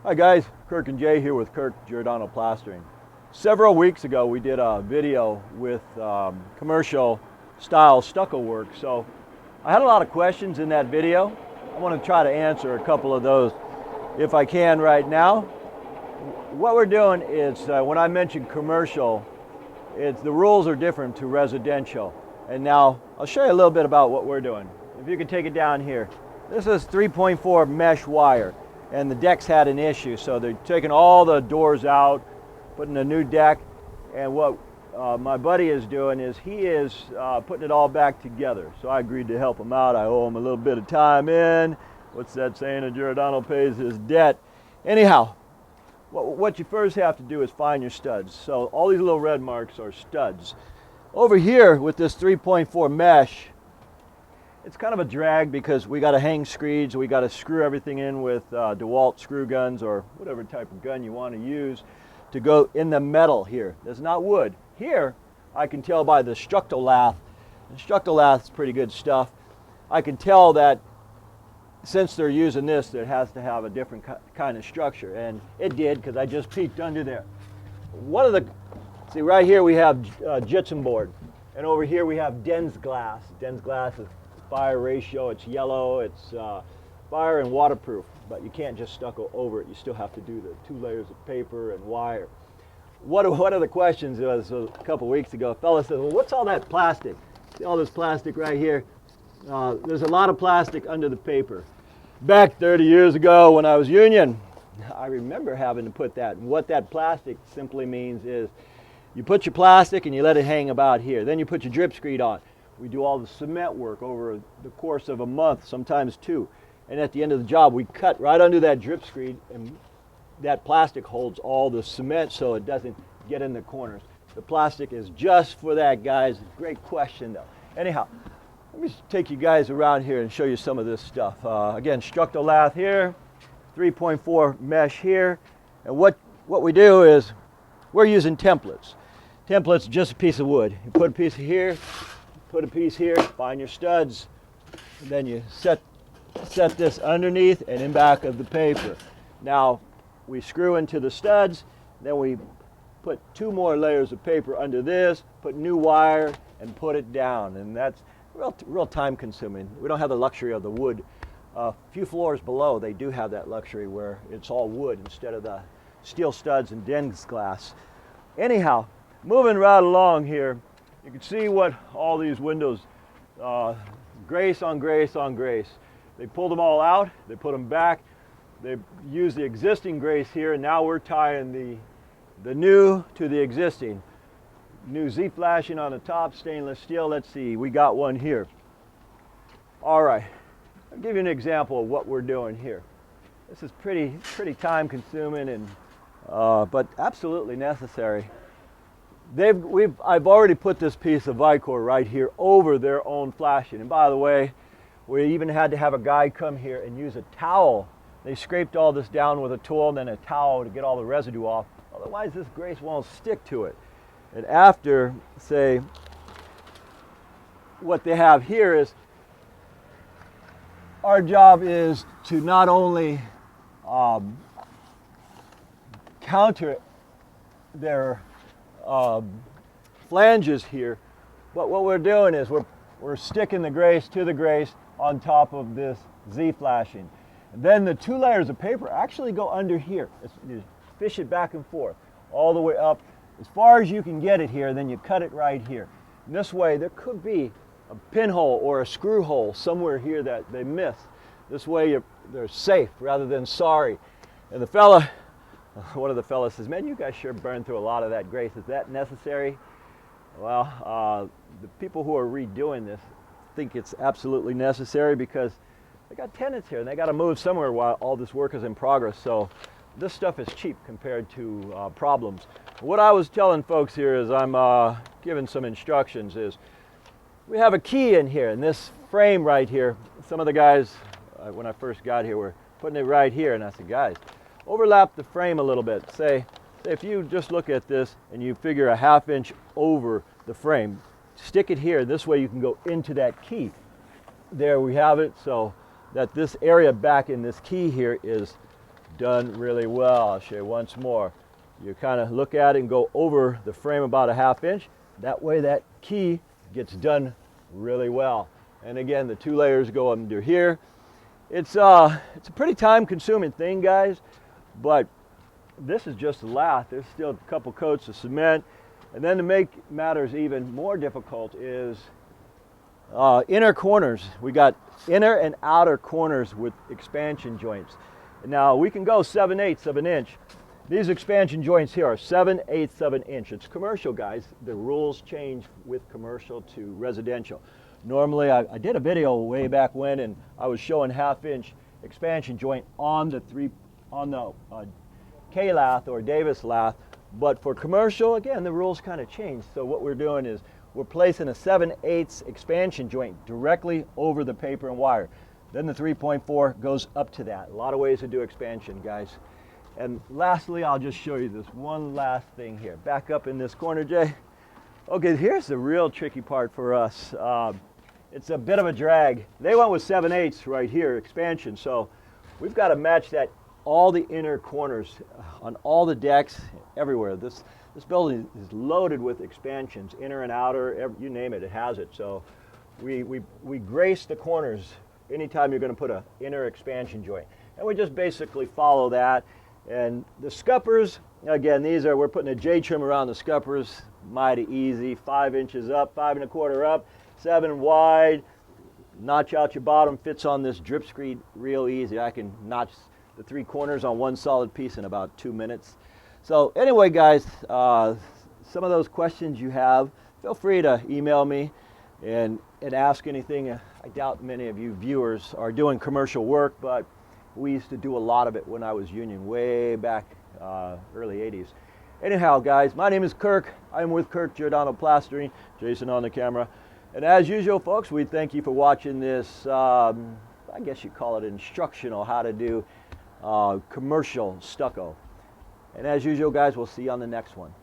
Hi guys, Kirk and Jay here with Kirk Giordano Plastering. Several weeks ago we did a video with commercial style stucco work. So I had a lot of questions in that video. I want to try to answer a couple of those if I can right now. What we're doing is when I mention commercial, the rules are different to residential. And now I'll show you a little bit about what we're doing. If you can take it down here. This is 3.4 mesh wire. And the decks had an issue, so they're taking all the doors out, putting a new deck, and what my buddy is doing is he is putting it all back together. So I agreed to help him out. I owe him a little bit of time in. What's that saying? A Giordano pays his debt. Anyhow, what you first have to do is find your studs. So all these little red marks are studs. Over here with this 3.4 mesh, it's kind of a drag because we got to hang screeds, we got to screw everything in with DeWalt screw guns or whatever type of gun you want to use to go in the metal here. There's not wood. Here, I can tell by the Stucco lath. The Stucco lath is pretty good stuff. I can tell that since they're using this, it has to have a different kind of structure, and it did because I just peeked under there. See right here we have gypsum board, and over here we have dense glass. Dense glass is fire ratio, it's yellow, it's fire and waterproof, but you can't just stucco over it. You still have to do the 2 layers of paper and wire. One of the questions was a couple weeks ago, a fella said, well, what's all that plastic? See all this plastic right here? There's a lot of plastic under the paper. Back 30 years ago when I was union, I remember having to put that. What that plastic simply means is you put your plastic and you let it hang about here. Then you put your drip screed on. We do all the cement work over the course of a month, sometimes 2. And at the end of the job, we cut right under that drip screed, and that plastic holds all the cement so it doesn't get in the corners. The plastic is just for that, guys. Great question, though. Anyhow, let me take you guys around here and show you some of this stuff. Again, Stucco lath here, 3.4 mesh here. And what we do is we're using templates. Templates, just a piece of wood. You put a piece here, put a piece here, find your studs, and then you set this underneath and in back of the paper. Now we screw into the studs, then we put 2 more layers of paper under this, put new wire, and put it down. And that's real time consuming. We don't have the luxury of the wood. A few floors below, they do have that luxury where it's all wood instead of the steel studs and dense glass. Anyhow, moving right along here, you can see what all these windows, grace on grace on grace. They pulled them all out, they put them back, they used the existing grace here, and now we're tying the new to the existing. New Z flashing on the top, stainless steel. Let's see, we got one here. All right, I'll give you an example of what we're doing here. This is pretty time consuming and but absolutely necessary. I've already put this piece of Vicor right here over their own flashing. And by the way, we even had to have a guy come here and use a towel. They scraped all this down with a tool and then a towel to get all the residue off. Otherwise, this grace won't stick to it. And after, say, what they have here is, our job is to not only counter their flanges here, but what we're doing is we're sticking the grace to the grace on top of this Z flashing. And then the 2 layers of paper actually go under here. You fish it back and forth all the way up as far as you can get it here, then you cut it right here. And this way there could be a pinhole or a screw hole somewhere here that they missed. This way they're safe rather than sorry. And one of the fellas says, man, you guys sure burned through a lot of that grace. Is that necessary? Well, the people who are redoing this think it's absolutely necessary because they got tenants here and they got to move somewhere while all this work is in progress. So this stuff is cheap compared to problems. What I was telling folks here is I'm giving some instructions is we have a key in here in this frame right here. Some of the guys, when I first got here, were putting it right here, and I said, guys, overlap the frame a little bit. Say if you just look at this and you figure a 1/2 inch over the frame, stick it here. This way you can go into that key. There we have it, so that this area back in this key here is done really well. I'll show you once more. You kind of look at it and go over the frame about a ½ inch. That way that key gets done really well. And again, the 2 layers go under here. It's a pretty time-consuming thing, guys, but this is just a lath. There's still a couple coats of cement. And then to make matters even more difficult is inner corners. We got inner and outer corners with expansion joints. Now we can go 7/8 of an inch. These expansion joints here are 7/8 of an inch. It's commercial, guys. The rules change with commercial to residential. Normally, I did a video way back when, and I was showing ½ inch expansion joint on the K lath or Davis lath. But for commercial, again, the rules kind of changed. So what we're doing is we're placing a 7/8 expansion joint directly over the paper and wire. Then the 3.4 goes up to that. A lot of ways to do expansion, guys. And lastly, I'll just show you this one last thing here. Back up in this corner, Jay. Okay, here's the real tricky part for us. It's a bit of a drag. They went with 7/8 right here, expansion. So we've got to match that, all the inner corners on all the decks, everywhere. This building is loaded with expansions, inner and outer, you name it, it has it. So we grace the corners anytime you're going to put an inner expansion joint. And we just basically follow that. And the scuppers, again, we're putting a J-trim around the scuppers, mighty easy, 5 inches up, 5 1/4 up, 7 wide, notch out your bottom, fits on this drip screed real easy. I can notch the 3 corners on one solid piece in about 2 minutes. So anyway, guys, some of those questions you have, feel free to email me and ask anything. I doubt many of you viewers are doing commercial work, but we used to do a lot of it when I was union way back early 80s. Anyhow, guys, my name is Kirk. I'm with Kirk Giordano Plastering. Jason on the camera. And as usual, folks, we thank you for watching this, I guess you call it instructional, how to do commercial stucco. And as usual, guys, we'll see you on the next one.